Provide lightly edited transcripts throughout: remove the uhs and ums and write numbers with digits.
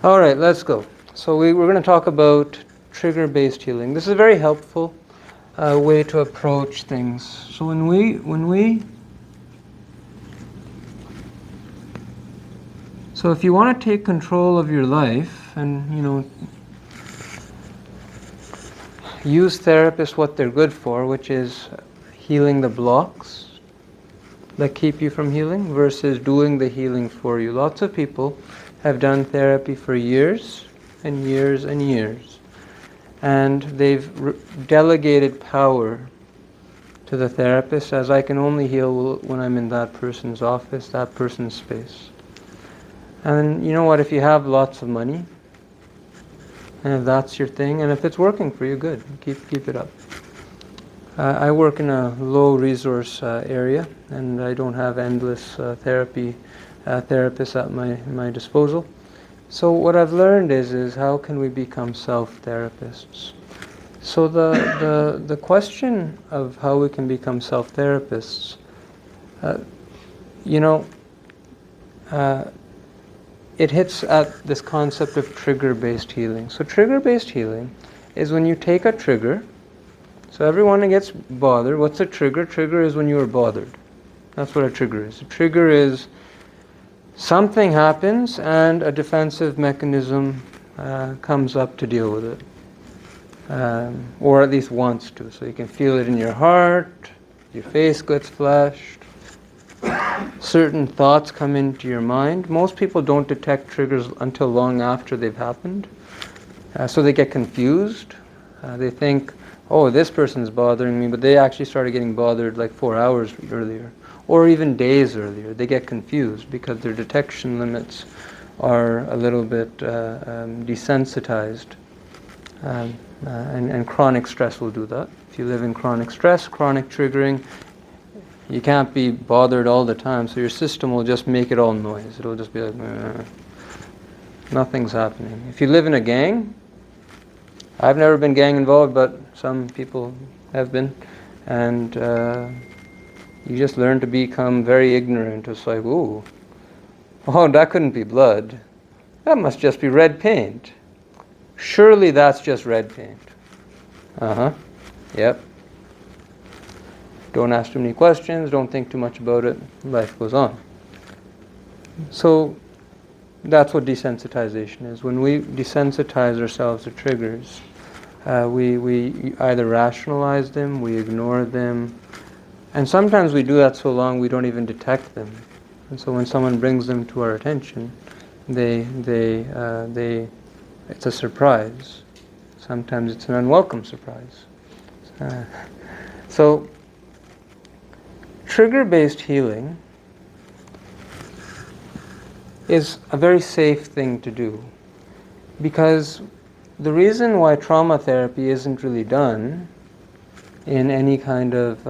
All right, let's go. So we're going to talk about trigger-based healing. This is a very helpful way to approach things. So so if you want to take control of your life and use therapists what they're good for, which is healing the blocks that keep you from healing versus doing the healing for you. Lots of people have done therapy for years and years and years, and they've delegated power to the therapist as I can only heal when I'm in that person's office, that person's space. And you know what, if you have lots of money, and if that's your thing, and if it's working for you, good, keep it up. I work in a low resource area, and I don't have endless therapists at my disposal. So what I've learned is how can we become self-therapists? So the question of how we can become self-therapists, it hits at this concept of trigger-based healing. So trigger-based healing is when you take a trigger. So everyone gets bothered. What's a trigger? Trigger is when you are bothered. That's what a trigger is. A trigger is something happens and a defensive mechanism comes up to deal with it. Or at least wants to. So you can feel it in your heart, your face gets flushed, certain thoughts come into your mind. Most people don't detect triggers until long after they've happened. So they get confused. They think, oh, this person's bothering me, but they actually started getting bothered like 4 hours earlier, or even days earlier. They get confused because their detection limits are a little bit desensitized. And chronic stress will do that. If you live in chronic stress, chronic triggering, you can't be bothered all the time, so your system will just make it all noise. It'll just be like, nothing's happening. If you live in a gang, I've never been gang involved, but some people have been, and you just learn to become very ignorant. It's like, ooh, oh, that couldn't be blood. That must just be red paint. Surely that's just red paint. Yep. Don't ask too many questions, don't think too much about it, life goes on. So that's what desensitization is. When we desensitize ourselves to triggers, we either rationalize them, we ignore them, and sometimes we do that so long we don't even detect them. And so when someone brings them to our attention, it's a surprise. Sometimes it's an unwelcome surprise. So trigger-based healing is a very safe thing to do, because the reason why trauma therapy isn't really done in any kind of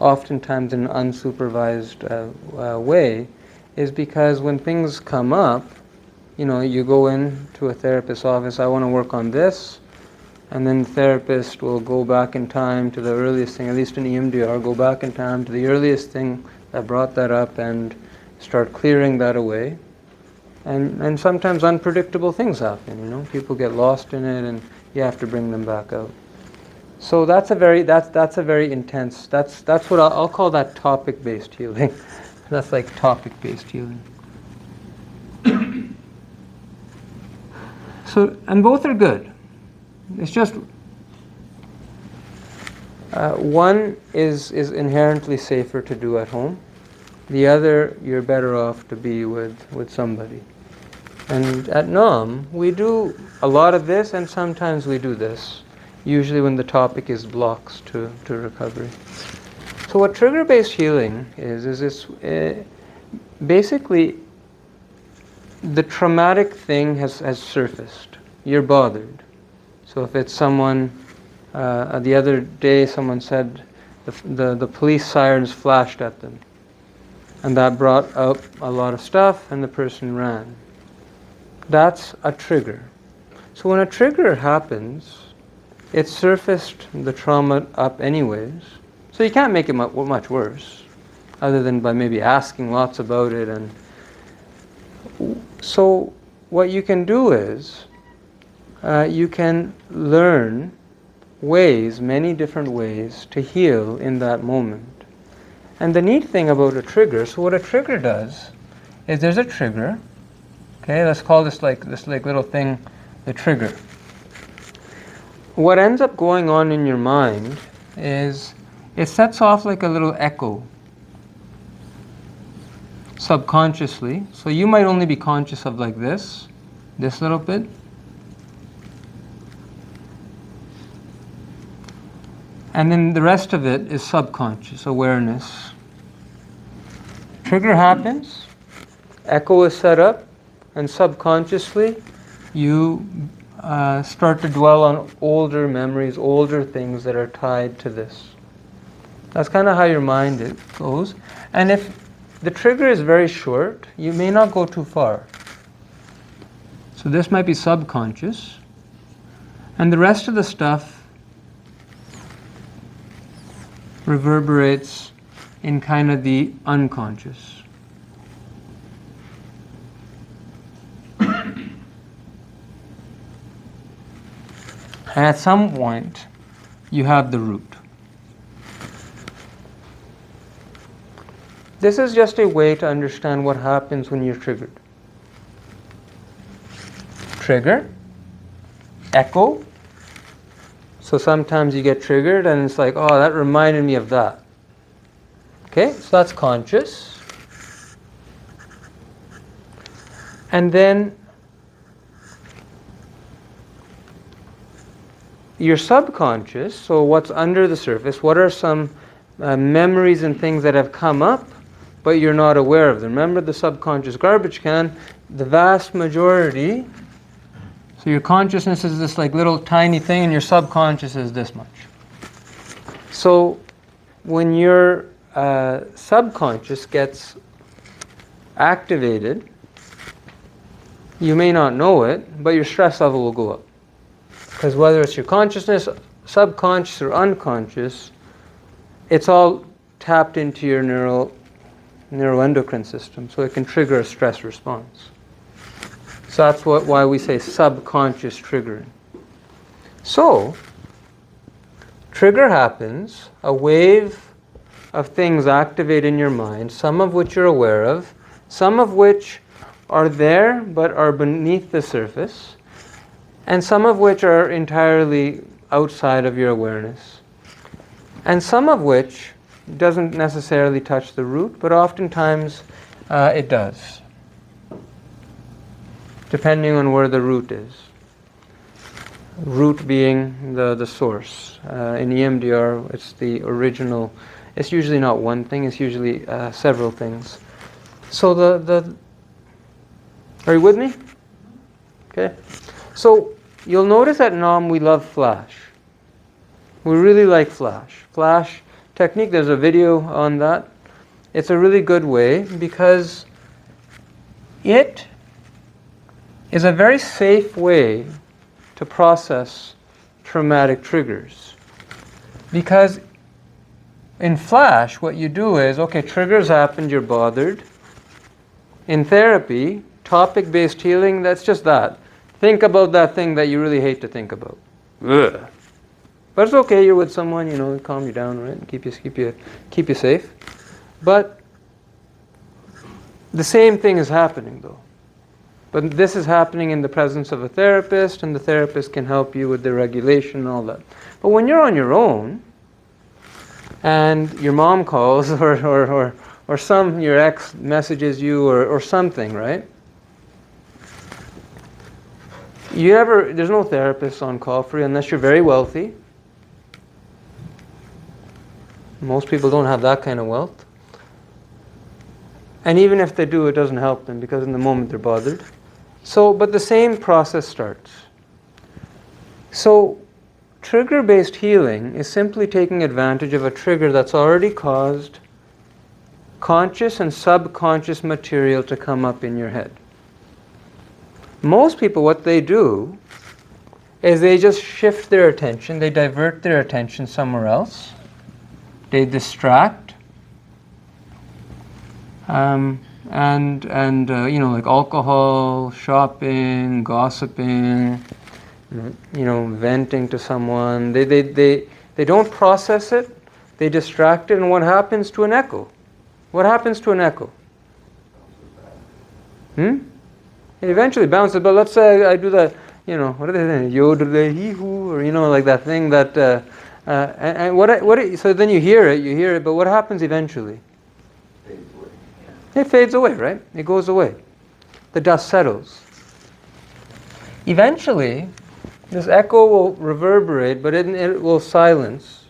oftentimes in an unsupervised way is because when things come up, you go into a therapist's office, I want to work on this, and then the therapist will go back in time to the earliest thing, at least in EMDR, go back in time to the earliest thing that brought that up and start clearing that away. And sometimes unpredictable things happen, people get lost in it and you have to bring them back out. So that's a very intense, that's what I'll call that topic-based healing. That's like topic-based healing. So, and both are good. It's just one is inherently safer to do at home. The other, you're better off to be with somebody. And at NAM, we do a lot of this, and sometimes we do this, usually when the topic is blocks to recovery. So what trigger-based healing is this, basically, the traumatic thing has surfaced. You're bothered. So if it's someone, the other day someone said the police sirens flashed at them. And that brought up a lot of stuff and the person ran. That's a trigger. So when a trigger happens, it surfaced the trauma up anyways. So you can't make it much worse, other than by maybe asking lots about it. And so what you can do is you can learn ways, many different ways, to heal in that moment. And the neat thing about a trigger, so what a trigger does is there's a trigger. Okay, let's call this little thing the trigger. What ends up going on in your mind is it sets off like a little echo subconsciously. So you might only be conscious of like this little bit. And then the rest of it is subconscious awareness. Trigger happens, echo is set up, and subconsciously you start to dwell on older memories, older things that are tied to this. That's kind of how your mind goes. And if the trigger is very short, you may not go too far. So this might be subconscious. And the rest of the stuff reverberates in kind of the unconscious. And at some point, you have the root. This is just a way to understand what happens when you're triggered. Trigger, echo. So sometimes you get triggered and it's like, oh, that reminded me of that. Okay, so that's conscious. And then your subconscious, so what's under the surface, what are some memories and things that have come up, but you're not aware of them. Remember the subconscious garbage can, the vast majority, so your consciousness is this like little tiny thing and your subconscious is this much. So when your subconscious gets activated, you may not know it, but your stress level will go up. Because whether it's your consciousness, subconscious or unconscious, it's all tapped into your neuroendocrine system, so it can trigger a stress response. So that's why we say subconscious triggering. So, trigger happens, a wave of things activate in your mind, some of which you're aware of, some of which are there but are beneath the surface, and some of which are entirely outside of your awareness. And some of which doesn't necessarily touch the root, but oftentimes it does, depending on where the root is. Root being the source. In EMDR, it's the original. It's usually not one thing, it's usually several things. So are you with me? Okay. So you'll notice at Nam we love Flash. We really like Flash. Flash technique, there's a video on that. It's a really good way because it is a very safe way to process traumatic triggers. Because in Flash, what you do is, okay, triggers happened, you're bothered. In therapy, topic-based healing, that's just that. Think about that thing that you really hate to think about. Ugh. But it's okay, you're with someone, calm you down, right? And keep you safe. But the same thing is happening though. But this is happening in the presence of a therapist, and the therapist can help you with the regulation and all that. But when you're on your own, and your mom calls, or your ex messages you, or something, right? There's no therapist on call for you unless you're very wealthy. Most people don't have that kind of wealth. And even if they do, it doesn't help them because in the moment they're bothered. But the same process starts. So, trigger-based healing is simply taking advantage of a trigger that's already caused conscious and subconscious material to come up in your head. Most people, what they do is they just shift their attention, they divert their attention somewhere else, they distract, and and like alcohol, shopping, gossiping, venting to someone. They don't process it. They distract it, and what happens to an echo? What happens to an echo? It eventually bounces. But let's say I do that. What are they saying? Yodel-hee-hoo, or like that thing that. So then you hear it. But what happens eventually? It fades away, right? It goes away. The dust settles. Eventually, this echo will reverberate, but it will silence.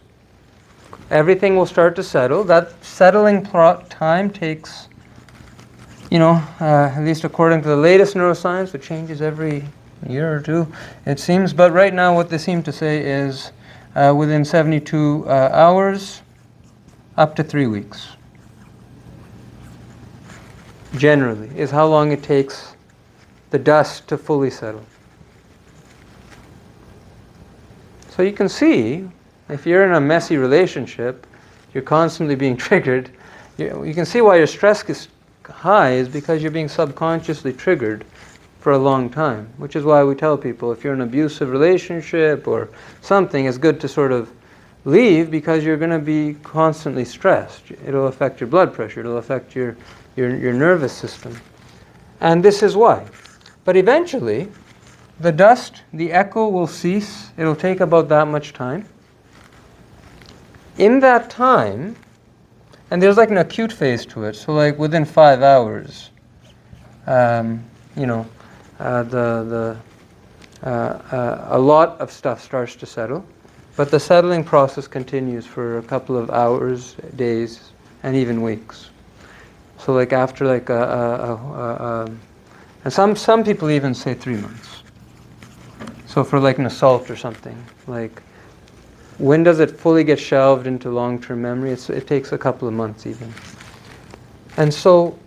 Everything will start to settle. That settling time takes, at least according to the latest neuroscience, it changes every year or two, it seems. But right now, what they seem to say is within 72 hours, up to 3 weeks. Generally, is how long it takes the dust to fully settle. So you can see, if you're in a messy relationship, you're constantly being triggered, you can see why your stress is high is because you're being subconsciously triggered for a long time, which is why we tell people if you're in an abusive relationship or something, it's good to sort of leave because you're going to be constantly stressed. It'll affect your blood pressure, it'll affect your nervous system. And this is why. But eventually, the dust, the echo will cease. It'll take about that much time. In that time, and there's like an acute phase to it, so like within 5 hours, a lot of stuff starts to settle, but the settling process continues for a couple of hours, days, and even weeks. So like after like and some people even say 3 months. So for like an assault or something, like when does it fully get shelved into long-term memory? It takes a couple of months even. And so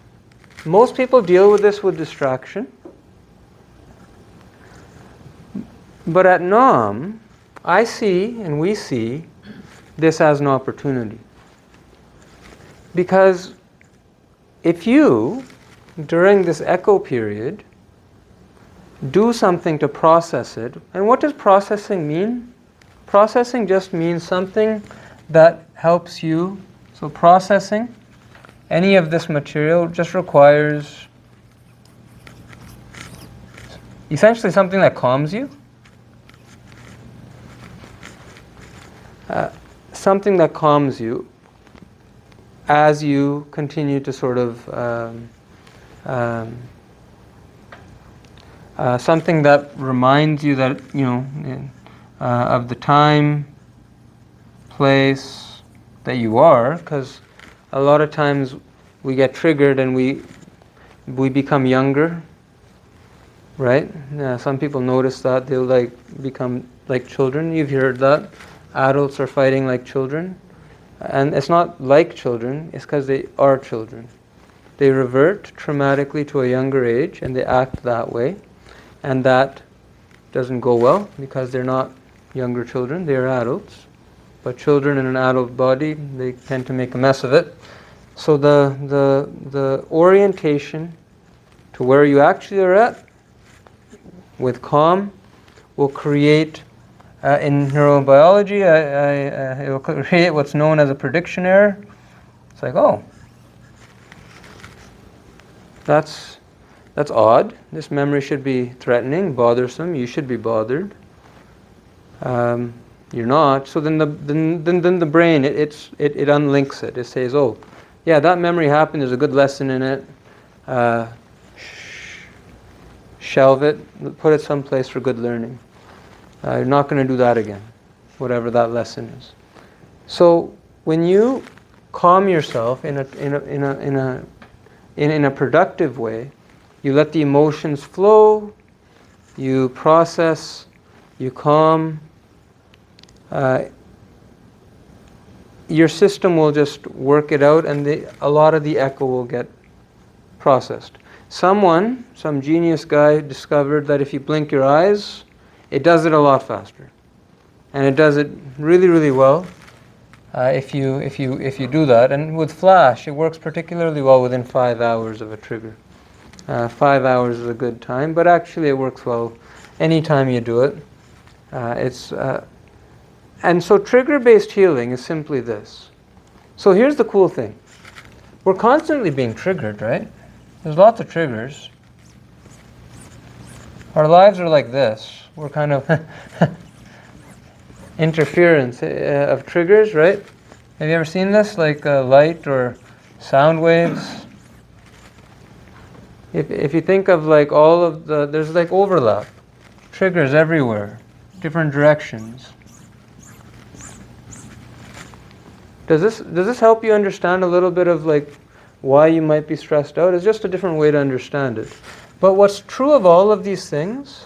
most people deal with this with distraction. But at Nam, I see and we see this as an opportunity. Because if you, during this echo period, do something to process it, and what does processing mean? Processing just means something that helps you. So processing any of this material just requires essentially something that calms you. Something that calms you as you continue to sort of something that reminds you that of the time, place that you are, because a lot of times we get triggered and we become younger, right? Some people notice that they'll like become like children. You've heard that adults are fighting like children, and it's not like children. It's because they are children. They revert traumatically to a younger age and they act that way, and that doesn't go well because they're not younger children, they're adults. But children in an adult body, they tend to make a mess of it. So the orientation to where you actually are at with calm will create, in neurobiology, it will create what's known as a prediction error. It's like, oh, that's odd. This memory should be threatening, bothersome. You should be bothered. You're not. So then the brain it unlinks it. It says, oh, yeah, that memory happened. There's a good lesson in it. Shelve it. Put it someplace for good learning. You're not going to do that again, whatever that lesson is. So when you calm yourself in a productive way, you let the emotions flow, you process, you calm, your system will just work it out, and a lot of the echo will get processed. Some genius guy discovered that if you blink your eyes, it does it a lot faster. And it does it really, really well. if you do that. And with Flash, it works particularly well within 5 hours of a trigger. 5 hours is a good time, but actually it works well anytime you do it. And so trigger-based healing is simply this. So here's the cool thing. We're constantly being triggered, right? There's lots of triggers. Our lives are like this. We're kind of interference of triggers, right? Have you ever seen this, like light or sound waves? If you think of like all of there's like overlap, triggers everywhere, different directions. Does this help you understand a little bit of like why you might be stressed out? It's just a different way to understand it. But what's true of all of these things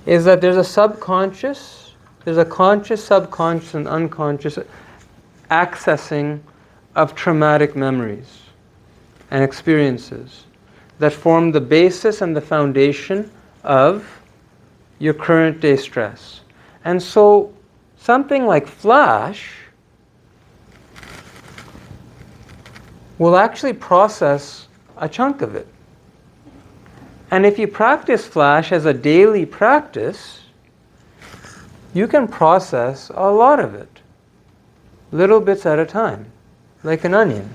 is that there's a conscious, subconscious, and unconscious accessing of traumatic memories and experiences that form the basis and the foundation of your current day stress. And so something like Flash will actually process a chunk of it. And if you practice Flash as a daily practice, you can process a lot of it, little bits at a time, like an onion.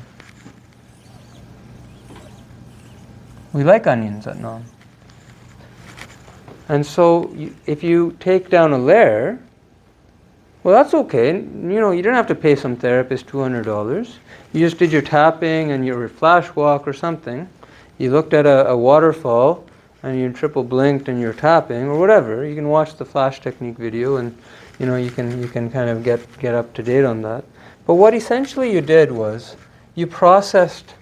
We like onions at Nam. And so if you take down a layer, well, that's okay. You know, you don't have to pay some therapist $200. You just did your tapping and your flash walk or something. You looked at a waterfall and you triple blinked and you're tapping or whatever. You can watch the Flash technique video and you know you can kind of get up to date on that. But what essentially you did was you processed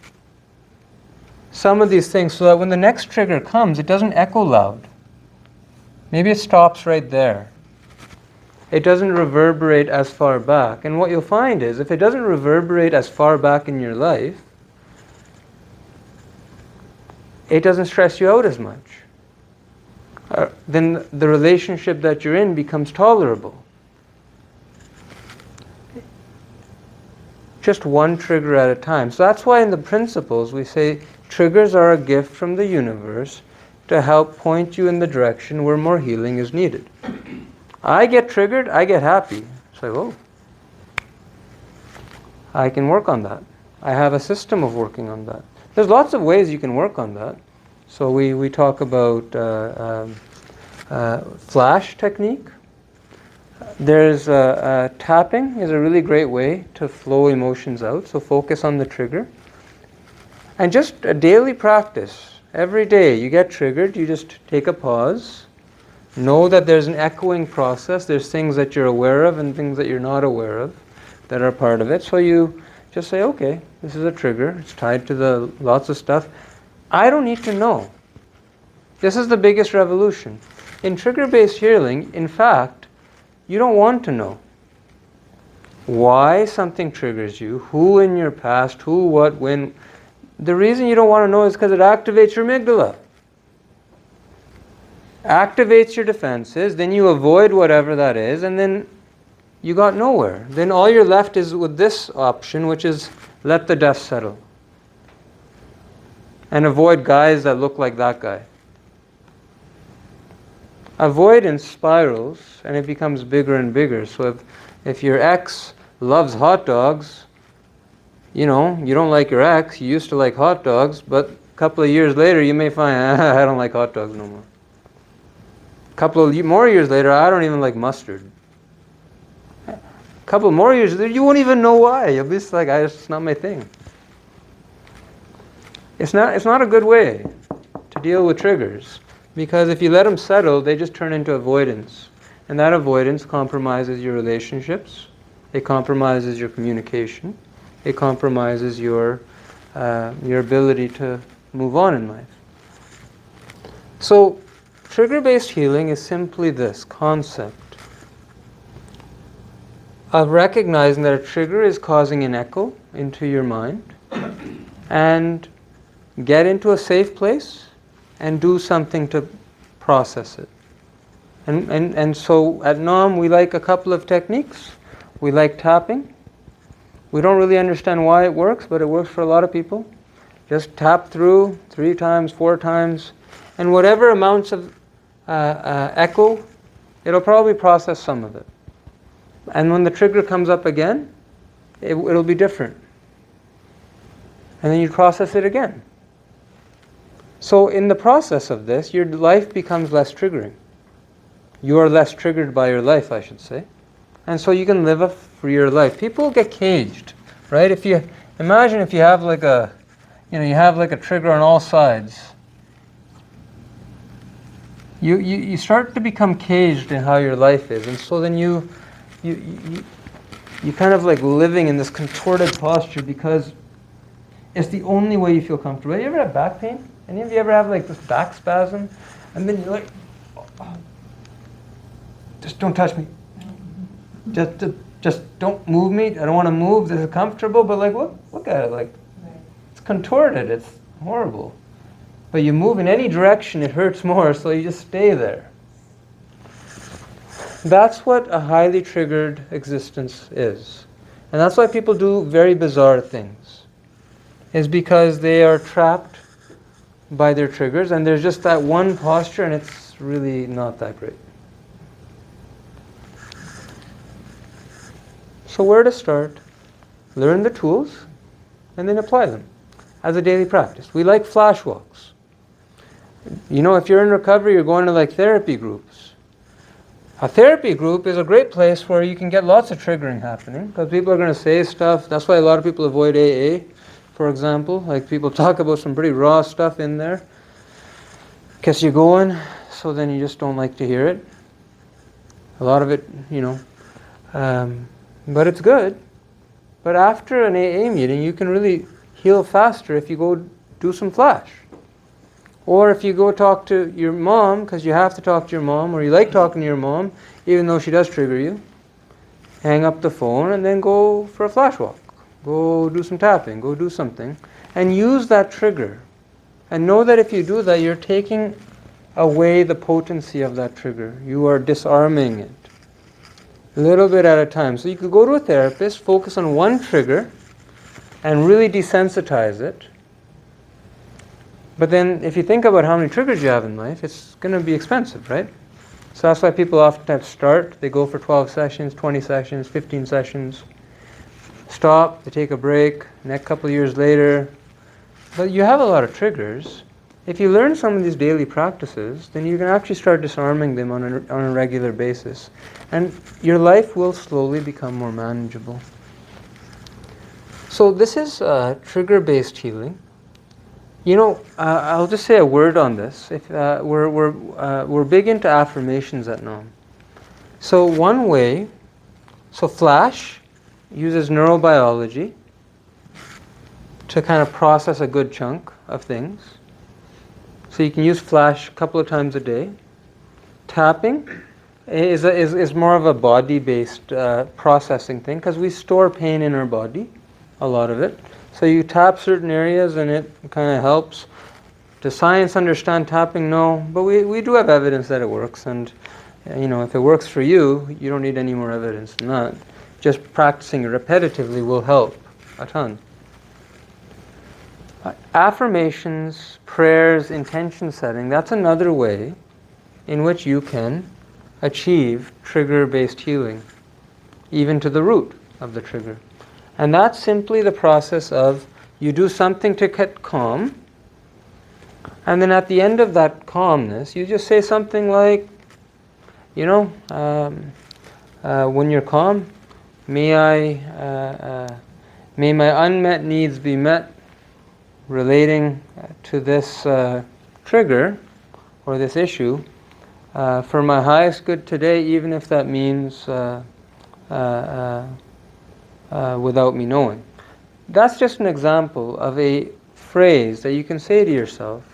some of these things so that when the next trigger comes, it doesn't echo loud. Maybe it stops right there. It doesn't reverberate as far back. And what you'll find is if it doesn't reverberate as far back in your life, it doesn't stress you out as much. Then the relationship that you're in becomes tolerable. Just one trigger at a time. So that's why in the principles we say triggers are a gift from the universe to help point you in the direction where more healing is needed. I get triggered, I get happy. It's like, oh, I can work on that. I have a system of working on that. There's lots of ways you can work on that. So we talk about Flash technique. There's tapping is a really great way to flow emotions out. So focus on the trigger. And just a daily practice. Every day you get triggered, you just take a pause. Know that there's an echoing process. There's things that you're aware of and things that you're not aware of that are part of it. So you just say, okay, this is a trigger. It's tied to the lots of stuff. I don't need to know. This is the biggest revolution. In trigger-based healing, in fact, you don't want to know why something triggers you, who in your past, who, what, when. The reason you don't want to know is because it activates your amygdala. Activates your defenses, then you avoid whatever that is, and then you got nowhere. Then all you're left is with this option, which is let the dust settle. And avoid guys that look like that guy. Avoidance spirals, and it becomes bigger and bigger. So if your ex loves hot dogs, you know, you don't like your ex, you used to like hot dogs, but a couple of years later you may find, I don't like hot dogs no more. A couple of more years later, I don't even like mustard. A couple more years later, you won't even know why. You'll be just like, it's not my thing. It's not a good way to deal with triggers, because if you let them settle, they just turn into avoidance. And that avoidance compromises your relationships. It compromises your communication. It compromises your ability to move on in life. So, trigger-based healing is simply this concept of recognizing that a trigger is causing an echo into your mind and get into a safe place and do something to process it. And so at Nam we like a couple of techniques. We like tapping. We don't really understand why it works, but it works for a lot of people. Just tap through 3 times, 4 times, and whatever amounts of echo, it'll probably process some of it. And when the trigger comes up again, it'll be different. And then you process it again. So in the process of this, your life becomes less triggering. You are less triggered by your life, I should say. And so you can live a freer life. People get caged, right? If you imagine if you have like a, you have like a trigger on all sides. You start to become caged in how your life is, and so then you kind of like living in this contorted posture because it's the only way you feel comfortable. You ever have back pain? Any of you ever have like this back spasm, and then you're like, oh, just don't touch me. Just don't move me. I don't want to move. This is comfortable, but like look at it. Like it's contorted. It's horrible. But you move in any direction, it hurts more. So you just stay there. That's what a highly triggered existence is, and that's why people do very bizarre things. Is because they are trapped by their triggers, and there's just that one posture, and it's really not that great. So where to start? Learn the tools and then apply them as a daily practice. We like flash walks. If you're in recovery, you're going to like therapy groups. A therapy group is a great place where you can get lots of triggering happening because people are going to say stuff. That's why a lot of people avoid AA, for example. Like people talk about some pretty raw stuff in there. Gets you going, so then you just don't like to hear it. A lot of it, but it's good. But after an AA meeting, you can really heal faster if you go do some flash. Or if you go talk to your mom, because you have to talk to your mom, or you like talking to your mom, even though she does trigger you, hang up the phone and then go for a flash walk. Go do some tapping, go do something, and use that trigger. And know that if you do that, you're taking away the potency of that trigger. You are disarming it. A little bit at a time. So you could go to a therapist, focus on one trigger, and really desensitize it. But then if you think about how many triggers you have in life, it's going to be expensive, right? So that's why people oftentimes start. They go for 12 sessions, 20 sessions, 15 sessions. Stop, they take a break, next couple of years later. But you have a lot of triggers. If you learn some of these daily practices, then you can actually start disarming them on a regular basis. And your life will slowly become more manageable. So this is trigger-based healing. I'll just say a word on this. If we're big into affirmations at NOM. So one way, Flash uses neurobiology to kind of process a good chunk of things. So you can use Flash a couple of times a day. Tapping is more of a body-based processing thing because we store pain in our body, a lot of it. So you tap certain areas and it kind of helps. Does science understand tapping? No, but we do have evidence that it works, and if it works for you, you don't need any more evidence than that. Just practicing it repetitively will help a ton. Affirmations, prayers, intention setting, that's another way in which you can achieve trigger-based healing, even to the root of the trigger. And that's simply the process of you do something to get calm, and then at the end of that calmness, you just say something like, when you're calm, may my unmet needs be met relating to this trigger or this issue for my highest good today, even if that means without me knowing. That's just an example of a phrase that you can say to yourself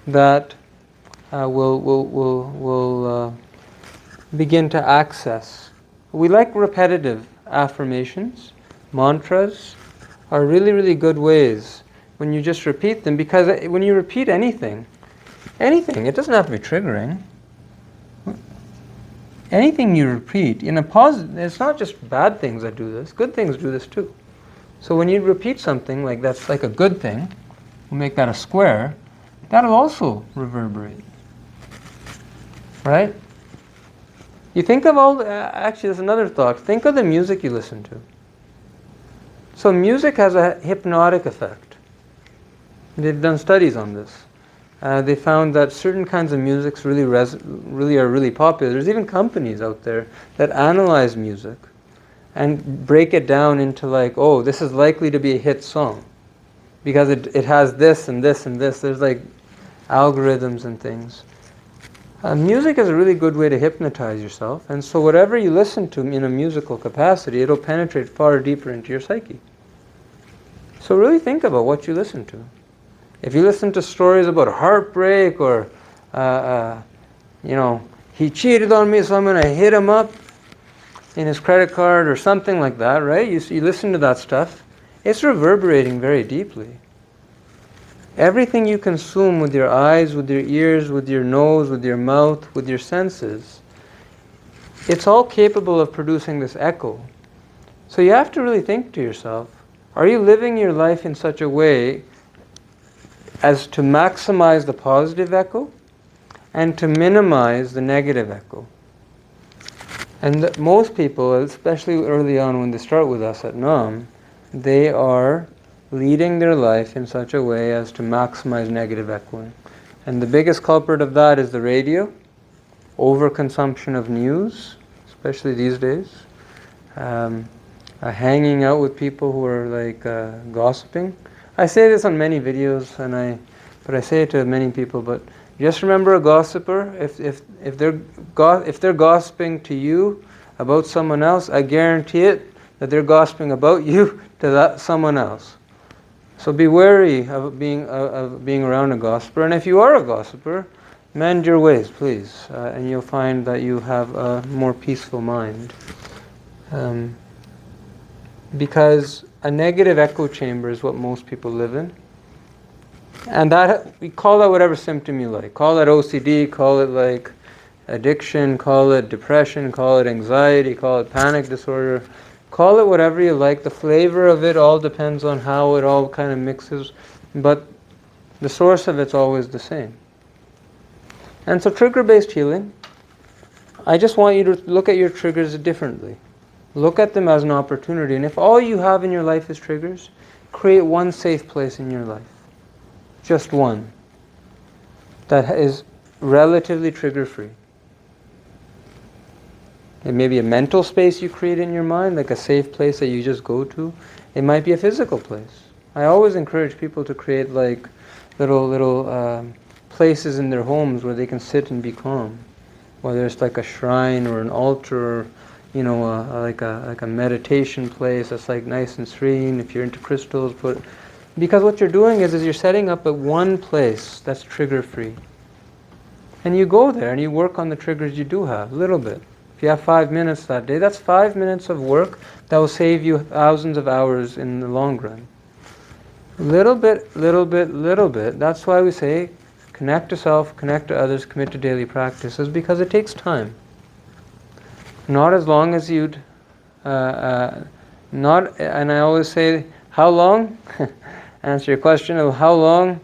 that will begin to access. We like repetitive affirmations. Mantras are really, really good ways when you just repeat them, because when you repeat anything, it doesn't have to be triggering. anything you repeat in a positive, it's not just bad things that do this, good things do this too. So when you repeat something like that's like a good thing, we'll make that a square, that'll also reverberate, right? You think of all, actually there's another thought, think of the music you listen to. So music has a hypnotic effect. They've done studies on this. They found that certain kinds of music really are really popular. There's even companies out there that analyze music and break it down into like, oh, this is likely to be a hit song because it has this and this and this. There's like algorithms and things. Music is a really good way to hypnotize yourself, and so whatever you listen to in a musical capacity, it'll penetrate far deeper into your psyche. So really think about what you listen to. If you listen to stories about heartbreak or, he cheated on me, so I'm going to hit him up in his credit card or something like that, right? You listen to that stuff, it's reverberating very deeply. Everything you consume with your eyes, with your ears, with your nose, with your mouth, with your senses, it's all capable of producing this echo. So you have to really think to yourself, are you living your life in such a way as to maximize the positive echo and to minimize the negative echo? And most people, especially early on when they start with us at Nam, they are leading their life in such a way as to maximize negative echoing. And the biggest culprit of that is the radio, overconsumption of news, especially these days, hanging out with people who are like gossiping. I say this on many videos, but I say it to many people. But just remember, a gossiper, if they're gossiping to you about someone else, I guarantee it that they're gossiping about you to that someone else. So be wary of being around a gossiper. And if you are a gossiper, mend your ways, please, and you'll find that you have a more peaceful mind. Because a negative echo chamber is what most people live in. And that, we call that whatever symptom you like. Call it OCD, call it like addiction, call it depression, call it anxiety, call it panic disorder. Call it whatever you like. The flavor of it all depends on how it all kind of mixes. But the source of it's always the same. And so trigger-based healing, I just want you to look at your triggers differently. Look at them as an opportunity. And if all you have in your life is triggers, create one safe place in your life. Just one. That is relatively trigger-free. It may be a mental space you create in your mind, like a safe place that you just go to. It might be a physical place. I always encourage people to create like little places in their homes where they can sit and be calm. Whether it's like a shrine or an altar, or, like a meditation place that's like nice and serene. If you're into crystals, because what you're doing is you're setting up at one place that's trigger-free. And you go there and you work on the triggers you do have, a little bit. If you have 5 minutes that day, that's 5 minutes of work that will save you thousands of hours in the long run. Little bit, little bit, little bit. That's why we say connect to self, connect to others, commit to daily practices, because it takes time. Not as long as you'd, and I always say, how long? Answer your question of how long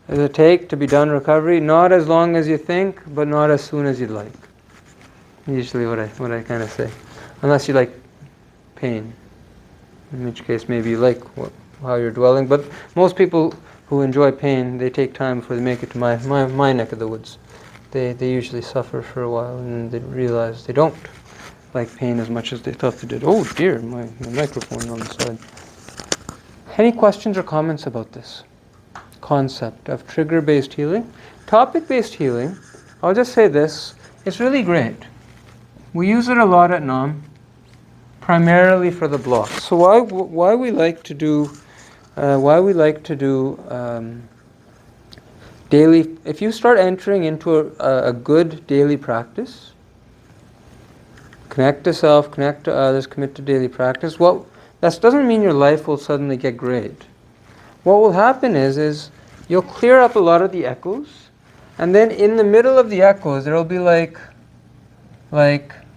does it take to be done recovery? Not as long as you think, but not as soon as you'd like. Usually what I kind of say. Unless you like pain. In which case maybe you like how you're dwelling. But most people who enjoy pain, they take time before they make it to my neck of the woods. They usually suffer for a while and they realize they don't like pain as much as they thought they did. Oh dear, my microphone on the side. Any questions or comments about this concept of trigger-based healing? Topic-based healing, I'll just say this, it's really great. We use it a lot at Nam, primarily for the blocks. So why we like to do daily. If you start entering into a good daily practice, connect to self, connect to others, commit to daily practice. Well, that doesn't mean your life will suddenly get great. What will happen is you'll clear up a lot of the echoes, and then in the middle of the echoes there will be like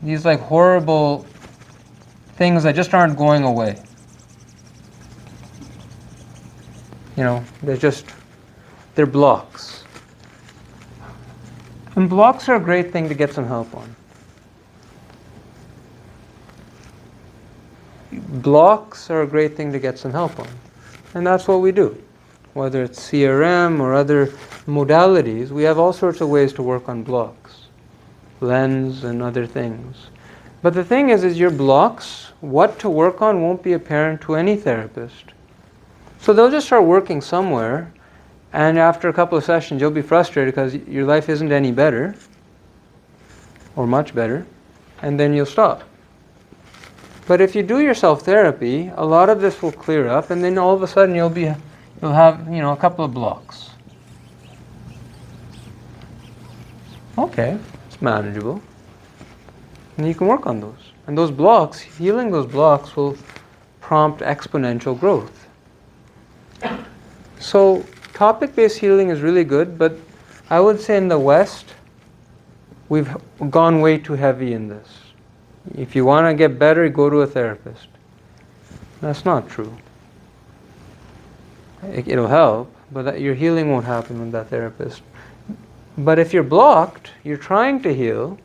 these like horrible things that just aren't going away. You know, they're blocks. And blocks are a great thing to get some help on. Blocks are a great thing to get some help on. And that's what we do. Whether it's CRM or other modalities, we have all sorts of ways to work on blocks. Lens and other things. But the thing is your blocks, what to work on won't be apparent to any therapist. So they'll just start working somewhere, and after a couple of sessions you'll be frustrated because your life isn't any better, or much better, and then you'll stop. But if you do your self-therapy, a lot of this will clear up, and then all of a sudden you'll have, a couple of blocks. Okay, it's manageable. And you can work on those. And those blocks, healing those blocks will prompt exponential growth. So topic-based healing is really good, but I would say in the West, we've gone way too heavy in this. If you want to get better, go to a therapist. That's not true. It'll help, but your healing won't happen with that therapist. But if you're blocked, you're trying to heal,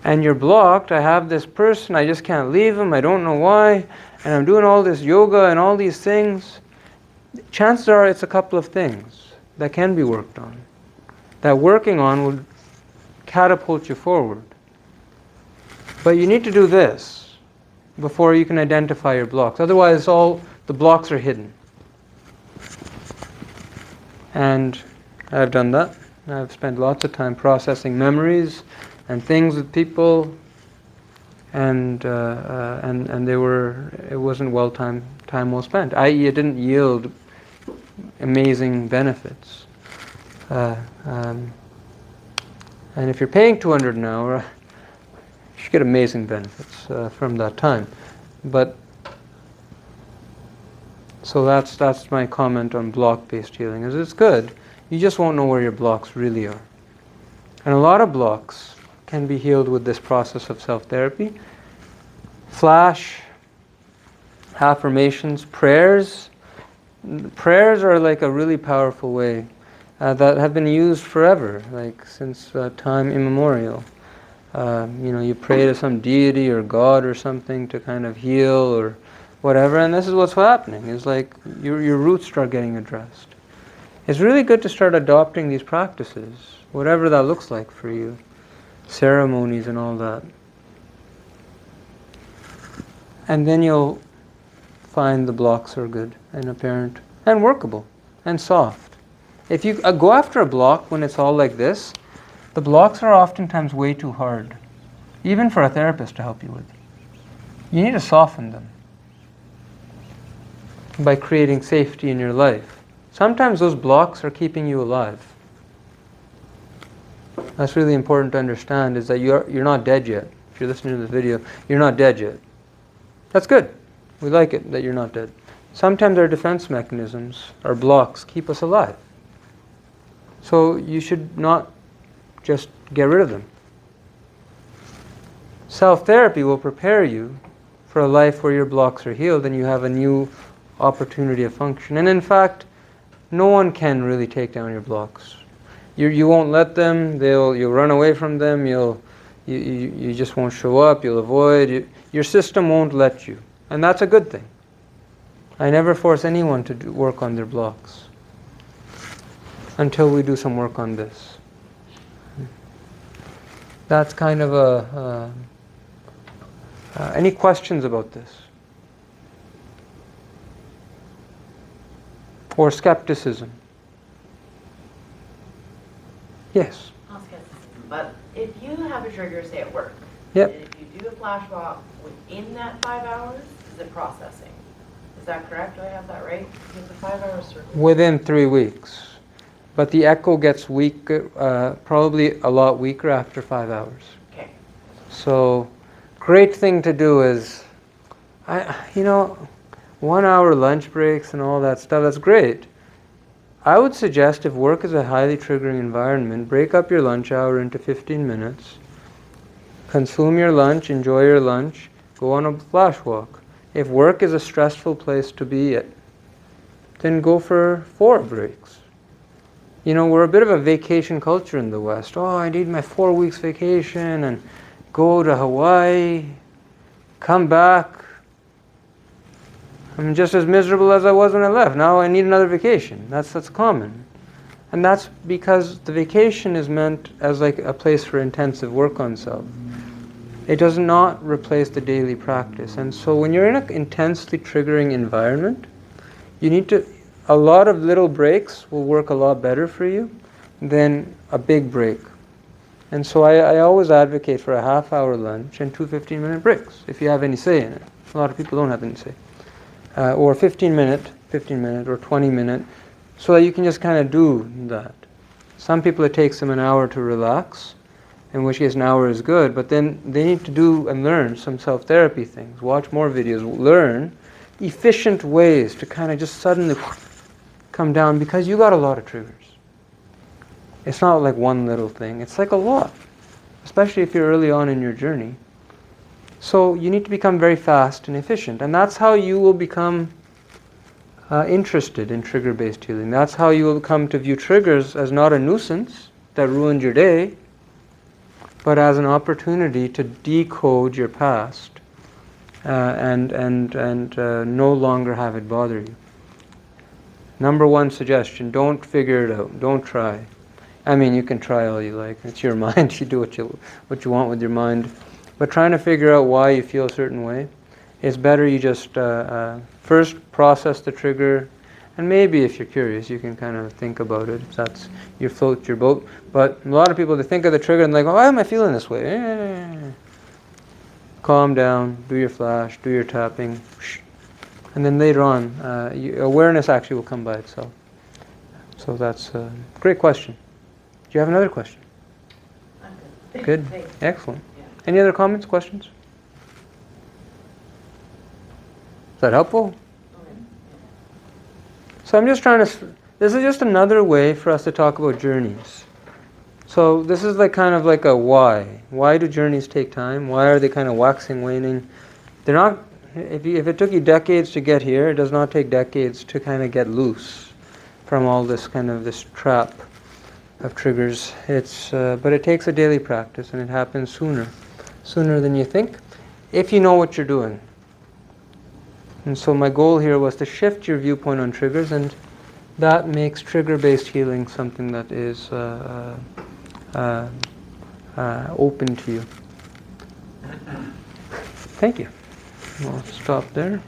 and you're blocked, I have this person, I just can't leave him, I don't know why, and I'm doing all this yoga and all these things, chances are it's a couple of things that can be worked on. That working on will catapult you forward. But you need to do this before you can identify your blocks. Otherwise, all the blocks are hidden. And I've done that. I've spent lots of time processing memories and things with people, and it wasn't time well spent. I.e., it didn't yield amazing benefits. And if you're paying $200 an hour, you should get amazing benefits from that time. But so that's my comment on block-based healing. Is it's good. You just won't know where your blocks really are. And a lot of blocks can be healed with this process of self-therapy. Flash, affirmations, prayers. Prayers are like a really powerful way that have been used forever, like since time immemorial. You pray to some deity or God or something to kind of heal or whatever, and this is what's happening. It's like your roots start getting addressed. It's really good to start adopting these practices, whatever that looks like for you. Ceremonies and all that. And then you'll find the blocks are good and apparent and workable and soft. If you go after a block when it's all like this, the blocks are oftentimes way too hard, even for a therapist to help you with. You need to soften them by creating safety in your life. Sometimes those blocks are keeping you alive. That's really important to understand, is that you're not dead yet. If you're listening to the video, you're not dead yet. That's good. We like it that you're not dead. Sometimes our defense mechanisms, our blocks, keep us alive. So you should not just get rid of them. Self-therapy will prepare you for a life where your blocks are healed and you have a new opportunity of function. And in fact, no one can really take down your blocks. You won't let them. You'll run away from them. You just won't show up. You'll avoid. Your system won't let you, and that's a good thing. I never force anyone to work on their blocks until we do some work on this. That's kind of any questions about this? Or skepticism? Yes. Not skepticism, but if you have a trigger, say at work, Yep. and if you do a flash mob within that 5 hours, is it processing? Is that correct? Do I have that right? Because the 5 hours circle. Within 3 weeks. But the echo gets weaker, probably a lot weaker after 5 hours. Okay. So, great thing to do is, 1 hour lunch breaks and all that stuff, that's great. I would suggest if work is a highly triggering environment, break up your lunch hour into 15 minutes. consume your lunch, enjoy your lunch, go on a flash walk. If work is a stressful place to be at, then go for 4 breaks. You know, we're a bit of a vacation culture in the West. Oh, I need my 4 weeks vacation and go to Hawaii, come back. I'm just as miserable as I was when I left. Now I need another vacation. That's common. And that's because the vacation is meant as like a place for intensive work on self. It does not replace the daily practice. And so when you're in an intensely triggering environment, you need to, a lot of little breaks will work a lot better for you than a big break. And so I always advocate for a half-hour lunch and 2 15-minute breaks, if you have any say in it. A lot of people don't have any say. Or 15 minute or 20 minute, so that you can just kind of do that. Some people it takes them an hour to relax, in which case an hour is good, but then they need to do and learn some self-therapy things, watch more videos, learn efficient ways to kind of just suddenly come down, because you got a lot of triggers. It's not like one little thing, it's like a lot, especially if you're early on in your journey. So you need to become very fast and efficient, and that's how you will become interested in trigger-based healing. That's how you will come to view triggers as not a nuisance that ruined your day, but as an opportunity to decode your past and no longer have it bother you. Number 1 suggestion: don't figure it out. Don't try. I mean, you can try all you like. It's your mind. You do what you want with your mind. But trying to figure out why you feel a certain way, it's better you just first process the trigger, and maybe if you're curious, you can kind of think about it. If that's you float your boat. But a lot of people, they think of the trigger and like, oh, why am I feeling this way? Calm down. Do your flash. Do your tapping. And then later on, awareness actually will come by itself. So that's a great question. Do you have another question? I'm Good. Thanks. Excellent. Yeah. Any other comments, questions? Is that helpful? Okay. So I'm just trying to, this is just another way for us to talk about journeys. So this is like kind of like a why. Why do journeys take time? Why are they kind of waxing, waning? They're not, if it took you decades to get here, it does not take decades to kind of get loose from all this kind of this trap of triggers. But it takes a daily practice, and it happens sooner than you think, if you know what you're doing. And so my goal here was to shift your viewpoint on triggers, and that makes trigger-based healing something that is open to you. Thank you. I'll stop there.